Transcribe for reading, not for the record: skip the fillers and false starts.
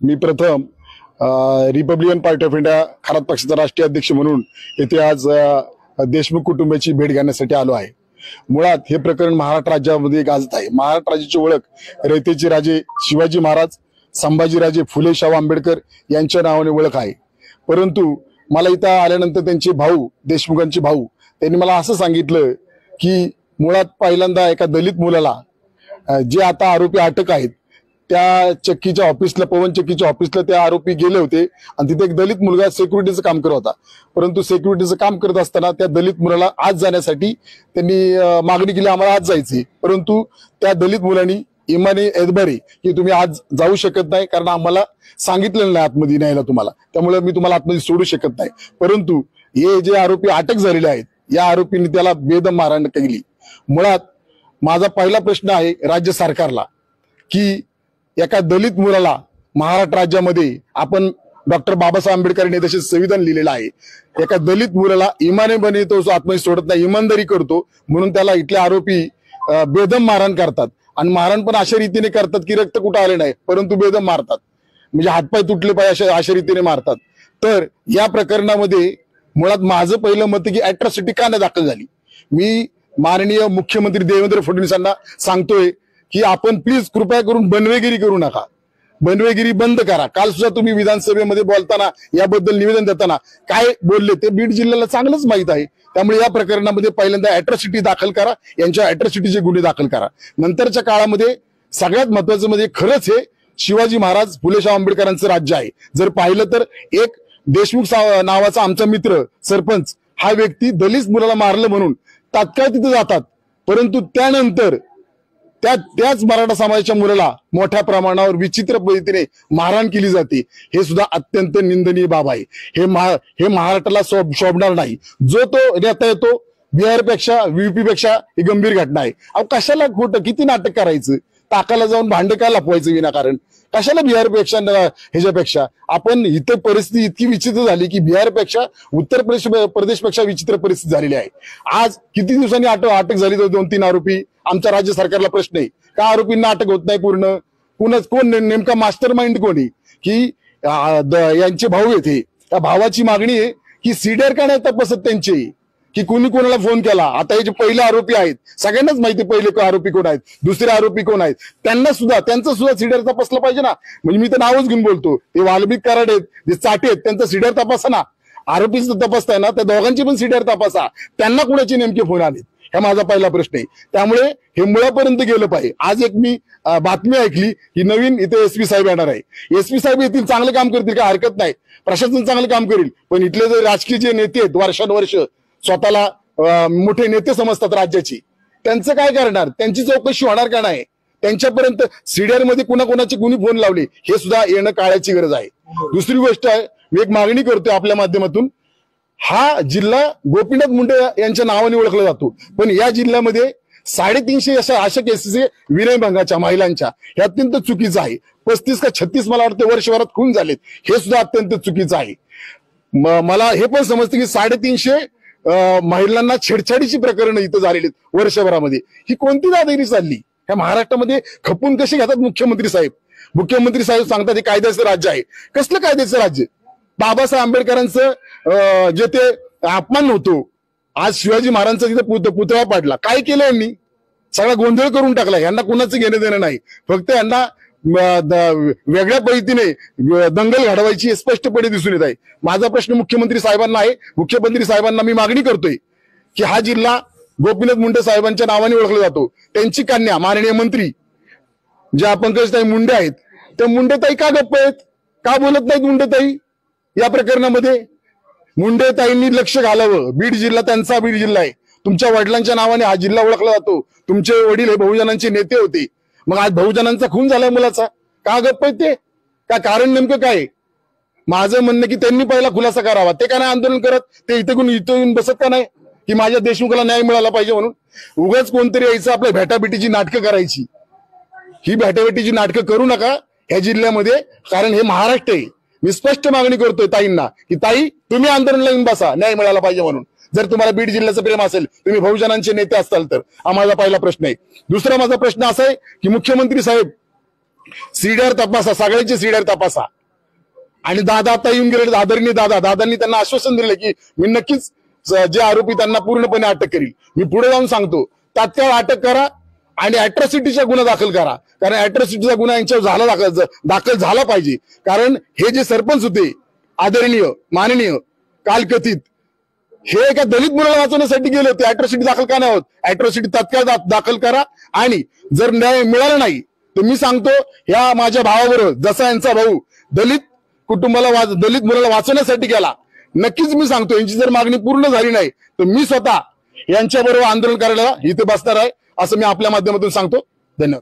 मी प्रथम Republican party of India Kharat पक्षाचा राष्ट्रीय अध्यक्ष म्हणून येथे आज देशमुख कुटुंबाची भेट घेण्यासाठी आलो आहे। मुळात हे प्रकरण महाराष्ट्र राज्यामध्ये गाजत आहे। महाराष्ट्र राज्याची ओळख रयतेचे राजे शिवाजी महाराज, संभाजीराजे फुले शाहू आंबेडकर यांच्या नावाने ओळख आहे। परंतु मला इथं आल्यानंतर त्यांचे भाऊ, देशमुखांचे भाऊ, त्यांनी मला असं सांगितलं की मुळात पहिल्यांदा एका दलित मुलाला जे आता आरोपी अटक आहेत त्या चक्कीच्या ऑफिसला, पवन चक्कीच्या ऑफिसला ते आरोपी गेले होते आणि तिथे एक दलित मुलगा सिक्युरिटीचं काम करत होता। परंतु सिक्युरिटीचं काम करत असताना त्या दलित मुलाला आज जाण्यासाठी त्यांनी मागणी केली, आम्हाला आज जायचे। परंतु त्या दलित मुलांनी इमाने एदबारे की तुम्ही आज जाऊ शकत नाही, कारण आम्हाला सांगितलेलं नाही आतमध्ये न्यायला तुम्हाला, त्यामुळे मी तुम्हाला आतमध्ये सोडू शकत नाही। परंतु हे जे आरोपी अटक झालेले आहेत या आरोपींनी त्याला बेदम मारहाण केली। मुळात माझा पहिला प्रश्न आहे राज्य सरकारला की एका दलित मुलाला महाराष्ट्र राज्यामध्ये आपण डॉक्टर बाबासाहेब आंबेडकरांनी तसे संविधान लिहिलेलं आहे, एका दलित मुलाला इमानेपणे तो आत्महत्या सोडत नाही, इमानदारी करतो म्हणून त्याला इथले आरोपी बेदम मारहाण करतात आणि मारहाण पण अशा रीतीने करतात की रक्त कुठं आले नाही परंतु बेदम मारतात, म्हणजे हातपाय तुटले पाहिजे अशा रीतीने मारतात। तर या प्रकरणामध्ये मुळात माझं पहिलं मत की अॅट्रॉसिटी का नाही दाखल झाली। मी माननीय मुख्यमंत्री देवेंद्र फडणवीसांना सांगतोय की आपण प्लीज कृपया करून बनवेगिरी करू नका, बनवेगिरी बंद करा। काल सुद्धा तुम्ही विधानसभेमध्ये बोलताना याबद्दल निवेदन देताना काय बोलले ते बीड जिल्ह्याला चांगलंच माहित आहे। त्यामुळे या प्रकरणामध्ये पहिल्यांदा अॅट्रॉसिटी दाखल करा, यांच्या अॅट्रॉसिटीचे गुन्हे दाखल करा। नंतरच्या काळामध्ये सगळ्यात महत्वाचं म्हणजे खरंच हे शिवाजी महाराज फुले शाहू आंबेडकरांचं राज्य आहे। जर पाहिलं तर एक देशमुख नावाचा आमचा मित्र सरपंच हा व्यक्ती दलित मुलाला मारलं म्हणून तात्काळ तिथे जातात, परंतु त्यानंतर त्याच मराठा समाजाच्या मुलाला मोठ्या प्रमाणावर विचित्र पद्धतीने मारहाण केली जाते। हे सुद्धा अत्यंत निंदनीय बाब आहे। हे महाराष्ट्राला शोभणार नाही। जो तो नेता येतो बिहार पेक्षा व्हीपी पेक्षा ही गंभीर घटना आहे। अहो कशाला खोटं किती नाटक करायचं, ताकाला जाऊन भांडे का लपवायचं विनाकारण, कशाला बिहार पेक्षा ह्याच्यापेक्षा आपण इथे परिस्थिती इतकी विचित्र झाली की बिहार पेक्षा उत्तर प्रदेश पेक्षा विचित्र परिस्थिती झालेली आहे। आज किती दिवसांनी अटक झाली तर 2-3 आरोपी, आमचा राज्य सरकारला प्रश्न आहे का आरोपींना अटक होत नाही पूर्ण, कोण नेमका मास्टर माइंड कोणी की यांचे भाऊ येते, त्या भावाची मागणी आहे की सीडर का नाही तपासत त्यांचे की कोणी कोणाला फोन केला। आता हे जे पहिले आरोपी आहेत सगळ्यांनाच माहिती पहिले आरोपी कोण आहेत, दुसरे आरोपी कोण आहेत, त्यांचं सुद्धा सीडर तपासलं पाहिजे ना। म्हणजे मी तर नावच घेऊन बोलतो, ते वाल्मिक कराड आहेत, जे चाटे आहेत, त्यांचं सीडर तपासा ना। आरोपीच तपासताय ना, त्या दोघांची पण सीडर तपासा, त्यांना कुणाचे नेमके फोन आले, हा माझा पहिला प्रश्न आहे। त्यामुळे हे मुळापर्यंत गेलं पाहिजे। आज एक मी बातमी ऐकली की नवीन इथे एसपी साहेब येणार आहे। एसपी साहेब येतील, चांगलं काम करतील, काय हरकत नाही, प्रशासन चांगलं काम करेल, पण इथले जे राजकीय जे नेते आहेत वर्षानुवर्ष स्वतःला मोठे नेते समजतात राज्याची, त्यांचं काय करणार, त्यांची चौकशी होणार का नाही, त्यांच्यापर्यंत सीडर मध्ये कुणाकुणाचे कुणी फोन लावले हे सुद्धा येणं काळाची गरज आहे। दुसरी गोष्ट आहे, मी एक मागणी करतोय आपल्या माध्यमातून, हा जिल्हा गोपीनाथ मुंडे यांच्या नावाने ओळखला जातो, पण या जिल्ह्यामध्ये 350 अशा केसेस विनयभंगाच्या महिलांच्या, हे अत्यंत चुकीचं आहे। 35 का 36 मला वाटतं वर्षभरात खून झालेत, हे सुद्धा अत्यंत चुकीचं आहे। मला हे पण समजतं की 350 महिलांना छेडछाडीची प्रकरणं इथं झालेली वर्षभरामध्ये। ही कोणती दादागिरी चालली ह्या महाराष्ट्रामध्ये? खपून कसे घेतात मुख्यमंत्री साहेब? मुख्यमंत्री साहेब सांगतात हे कायद्याचं राज्य आहे। कसलं कायद्याचं राज्य? बाबासाहेब आंबेडकरांचं जे ते अपमान होतो, आज शिवाजी महाराजांचा तिथे पुतळा पाडला, काय केलं यांनी? सगळा गोंधळ करून टाकला। यांना कुणाचं घेणं देणं नाही, फक्त यांना वेगळ्या पद्धतीने दंगल घडवायची स्पष्टपणे दिसून येत आहे। माझा प्रश्न मुख्यमंत्री साहेबांना आहे, मुख्यमंत्री साहेबांना मी मागणी करतोय की हा जिल्हा गोपीनाथ मुंडे साहेबांच्या नावाने ओळखला जातो, त्यांची कन्या माननीय मंत्री ज्या पंकजताई मुंडे आहेत, त्या मुंडेताई का गप्प आहेत, का बोलत नाहीत मुंडेताई या प्रकरणामध्ये? मुंडेताईंनी लक्ष घालावं। बीड जिल्हा त्यांचा बीड जिल्हा आहे, तुमच्या वडिलांच्या नावाने हा जिल्हा ओळखला जातो, तुमचे वडील हे बहुजनांचे नेते होते, मग आज बहुजनांचा खून झालाय मुलाचा, का गप्प आहेत ते? का कारण नेमकं काय? माझं म्हणणं की त्यांनी पहिला खुलासा करावा, ते का नाही आंदोलन करत? ते इथं येऊन बसत का नाही की माझ्या देशमुखाला न्याय मिळाला पाहिजे म्हणून? उगाच कोणतरी यायचं आपल्या भेटाभेटीची नाटकं करायची, ही भेटाभेटीची नाटकं करू नका ह्या जिल्ह्यामध्ये, कारण हे महाराष्ट्र आहे। मी स्पष्ट मागणी करतोय ताईंना की ताई तुम्ही आंदोलनाला येऊन बसा, न्याय मिळाला पाहिजे म्हणून। जर तुम्हाला बीड जिल्ह्याचं प्रेम असेल, तुम्ही बहुजनांचे नेते असाल तर, हा माझा पहिला प्रश्न आहे। दुसरा माझा प्रश्न असा आहे की मुख्यमंत्री साहेब सीडीआर तपासा, सगळ्यांचे सीडीआर तपासा. आणि दादा आता येऊन गेले, आदरणीय दादांनी त्यांना आश्वासन दिलं की मी नक्कीच जे आरोपी त्यांना पूर्णपणे अटक करील. मी पुढे जाऊन सांगतो, तात्काळ अटक करा आणि अॅट्रॉसिटीचा गुन्हा दाखल करा, कारण अॅट्रॉसिटीचा गुन्हा यांच्यावर दाखल झाला पाहिजे. कारण हे जे सरपंच होते आदरणीय माननीय कालकथित, हे एका दलित मुलाला वाचवण्यासाठी गेले होते. अॅट्रॉसिटी दाखल का नाही होत? अॅट्रॉसिटी तात्काळ दाखल करा. आणि जर न्याय मिळाला नाही तर मी सांगतो, या माझ्या भावाबरोबर जसा यांचा भाऊ दलित दलित मुलाला वाचवण्यासाठी गेला, नक्कीच मी सांगतो यांची जर मागणी पूर्ण झाली नाही तर मी स्वतः यांच्याबरोबर आंदोलन करायला इथे बसणार आहे, असं मी आपल्या माध्यमातून सांगतो. धन्यवाद.